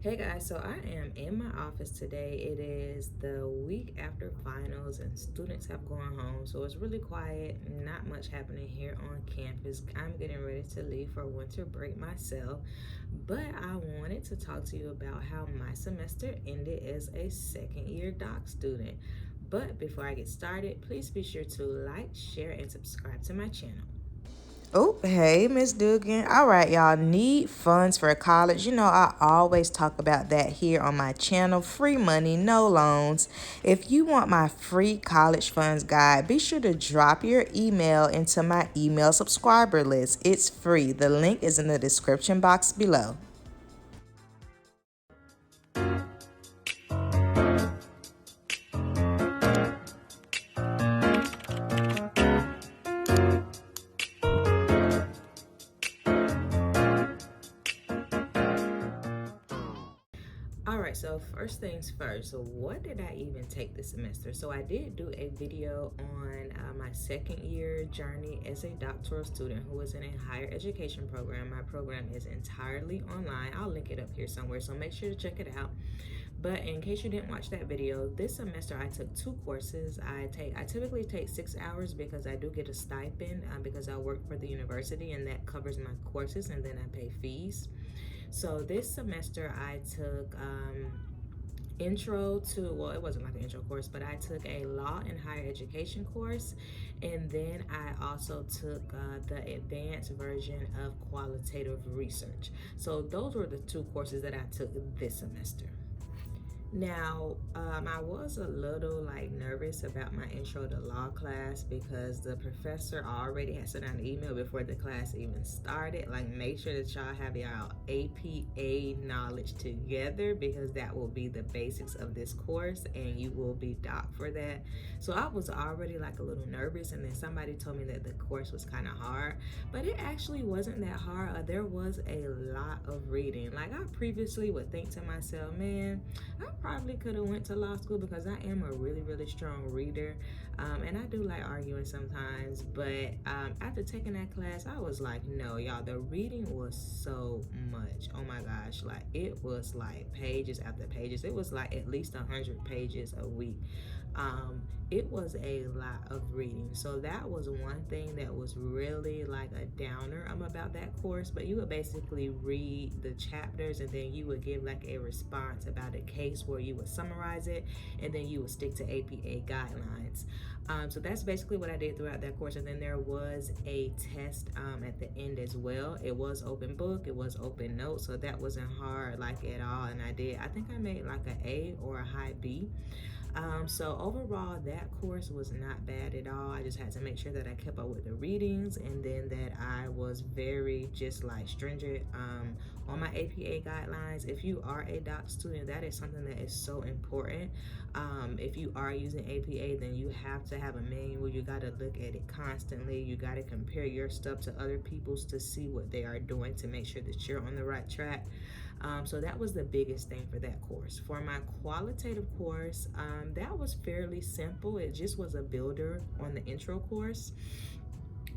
Hey guys, so I am in my office today. It is the week after finals and students have gone home, so it's really quiet, not much happening here on campus. I'm getting ready to leave for winter break myself, but I wanted to talk to you about how my semester ended as a second year doc student. But before I get started, please be sure to like, share, and subscribe to my channel. Oh, hey, Miss Dugan. All right, y'all. Need funds for college. I always talk about that here on my channel. Free money, no loans. If you want my free college funds guide, be sure to drop your email into my email subscriber list. It's free. The link is in the description box below. All right, so first things first. So what did I even take this semester? So I did do a video on my second year journey as a doctoral student who was in a higher education program. My program is entirely online. I'll link it up here somewhere, so make sure to check it out. But in case you didn't watch that video, this semester I took two courses. I typically take 6 hours because I do get a stipend because I work for the university, and that covers my courses, and then I pay fees. So this semester I took intro to, well, it wasn't like an intro course, but I took a law and higher education course, and then I also took the advanced version of qualitative research. So those were the two courses that I took this semester. Now, I was a little nervous about my intro to law class because the professor already had sent out an email before the class even started. Like, make sure that y'all have y'all APA knowledge together because that will be the basics of this course and you will be docked for that. So I was already like a little nervous, and then somebody told me that the course was kind of hard, but it actually wasn't that hard. There was a lot of reading. Like, I previously would think to myself, man, I probably could have went to law school because I am a really strong reader, and I do like arguing sometimes. But after taking that class, I was like, no, y'all, the reading was so much. Oh my gosh, like it was like pages after pages. It was like at least 100 pages a week. It was a lot of reading, so that was one thing that was really like a downer about that course. But you would basically read the chapters, and then you would give like a response about a case where you would summarize it, and then you would stick to APA guidelines. So that's basically what I did throughout that course. And then there was a test at the end as well. It was open book, it was open notes, so that wasn't hard like at all. And I think I made like an A or a high B. So overall, that course was not bad at all. I just had to make sure that I kept up with the readings, and then that I was very just like stringent on my APA guidelines. If you are a doc student, that is something that is so important. If you are using APA, then you have to have a manual. You got to look at it constantly. You got to compare your stuff to other people's to see what they are doing to make sure that you're on the right track. So that was the biggest thing for that course. For my qualitative course, that was fairly simple. It just was a builder on the intro course.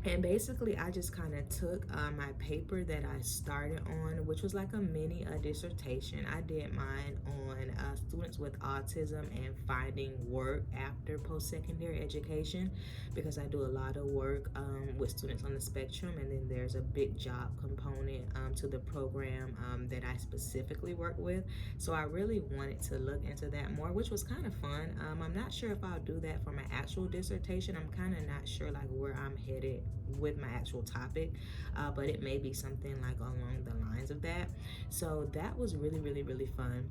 And basically, I just kind of took my paper that I started on, which was like a mini dissertation. I did mine on students with autism and finding work after post-secondary education, because I do a lot of work with students on the spectrum, and then there's a big job component to the program that I specifically work with. So I really wanted to look into that more, which was kind of fun. I'm not sure if I'll do that for my actual dissertation. I'm kind of not sure like where I'm headed with my actual topic, but it may be something like along the lines of that. So that was really fun.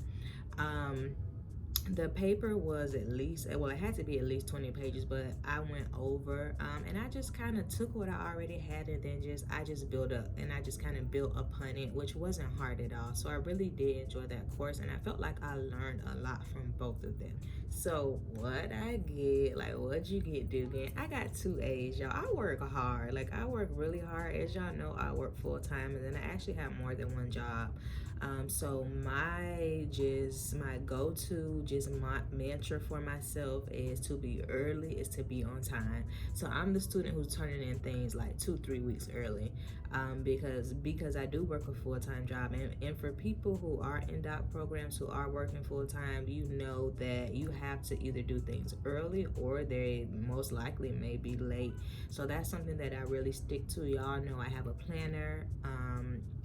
The paper was at least, well, it had to be at least 20 pages, but I went over, and I just kind of took what I already had, and then I just built up, and I just kind of built upon it, which wasn't hard at all. So I really did enjoy that course, and I felt like I learned a lot from both of them. So what I get, like, what'd you get, Dugan? I got 2 A's, y'all. I work hard. Like, I work really hard. As y'all know, I work full time, and then I actually have more than one job. So my go-to my mantra for myself is to be early, is to be on time. So I'm the student who's turning in things like 2-3 weeks early, because I do work a full-time job, and for people who are in doc programs who are working full-time, you know that you have to either do things early or they most likely may be late. So that's something that I really stick to. Y'all know I have a planner.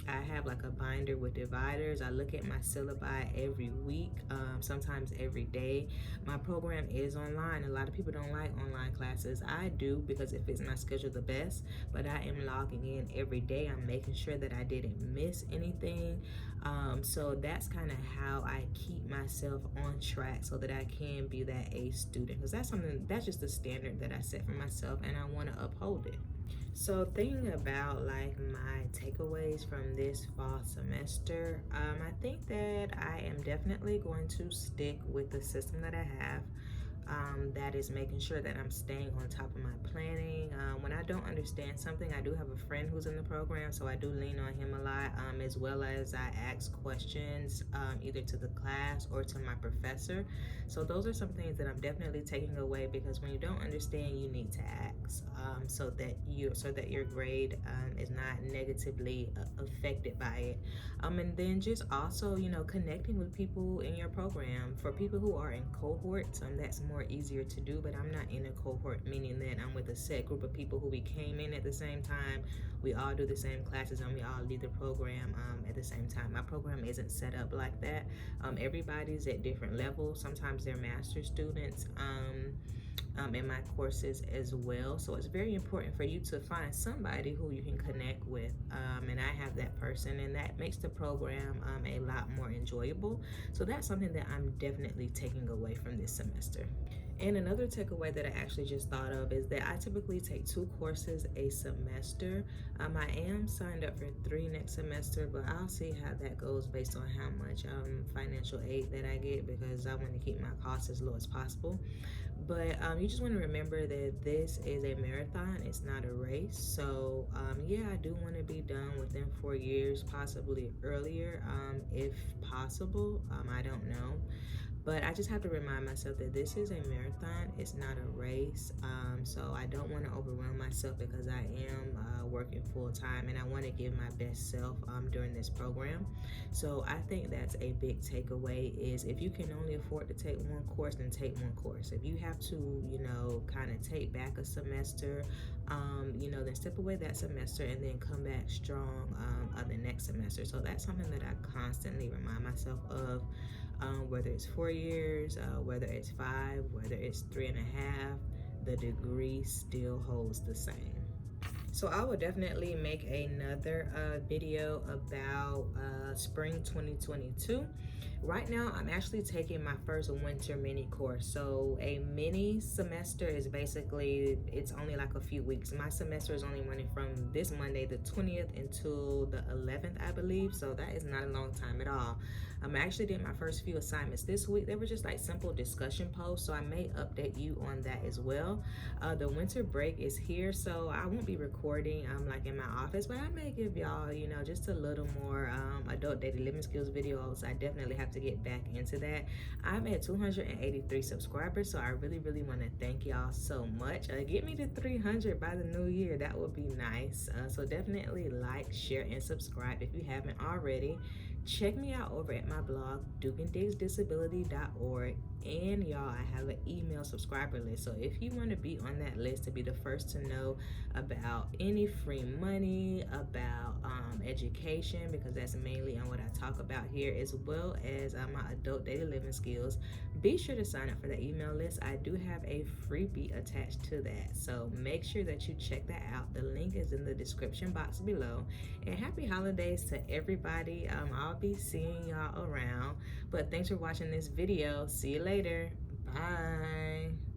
I have like a binder with dividers. I look at my syllabi every week, sometimes every day. My program is online. A lot of people don't like online classes. I do, because it fits my schedule the best, but I am logging in every day. I'm making sure that I didn't miss anything. So that's kind of how I keep myself on track so that I can be that A student, because that's just the standard that I set for myself, and I want to uphold it. So thinking about like my takeaways from this fall semester, I think that I am definitely going to stick with the system that I have. That is making sure that I'm staying on top of my planning. When I don't understand something, I do have a friend who's in the program, so I do lean on him a lot, as well as I ask questions either to the class or to my professor. So those are some things that I'm definitely taking away, because when you don't understand, you need to ask, so that your grade is not negatively affected by it. And then just also, connecting with people in your program. For people who are in cohorts, that's more easier to do, but I'm not in a cohort, meaning that I'm with a set group of people who we came in at the same time. We all do the same classes, and we all leave the program at the same time. My program isn't set up like that. Everybody's at different levels. Sometimes they're master's students. In my courses as well. So it's very important for you to find somebody who you can connect with. And I have that person, and that makes the program a lot more enjoyable. So that's something that I'm definitely taking away from this semester. And another takeaway that I actually just thought of is that I typically take 2 courses a semester. I am signed up for 3 next semester, but I'll see how that goes based on how much financial aid that I get, because I want to keep my costs as low as possible. But you just want to remember that this is a marathon, it's not a race. So yeah, I do want to be done within 4 years, possibly earlier, if possible. I don't know. But I just have to remind myself that this is a marathon, it's not a race. So I don't want to overwhelm myself, because I am working full time, and I want to give my best self during this program. So I think that's a big takeaway, is if you can only afford to take 1 course, then take 1 course. If you have to, kind of take back a semester, then step away that semester and then come back strong the next semester. So that's something that I constantly remind myself of. Whether it's 4 years, whether it's 5, whether it's 3.5, the degree still holds the same. So I will definitely make another video about spring 2022. Right now, I'm actually taking my first winter mini course. So a mini semester is basically, it's only like a few weeks. My semester is only running from this Monday, the 20th, until the 11th, I believe. So that is not a long time at all. I actually did my first few assignments this week. They were just like simple discussion posts, so I may update you on that as well. The winter break is here, so I won't be recording like in my office, but I may give y'all, just a little more adult daily living skills videos. I definitely have to get back into that. I'm at 283 subscribers, so I really want to thank y'all so much. Get me to 300 by the new year. That would be nice. So definitely like, share, and subscribe if you haven't already. Check me out over at my blog, dukeanddigsdisability.org. And y'all, I have an email subscriber list. So if you want to be on that list to be the first to know about any free money, about education, because that's mainly on what I talk about here, as well as my adult daily living skills, be sure to sign up for the email list. I do have a freebie attached to that. So make sure that you check that out. The link is in the description box below. And happy holidays to everybody. I'll be seeing y'all around. But thanks for watching this video. See you later. Bye.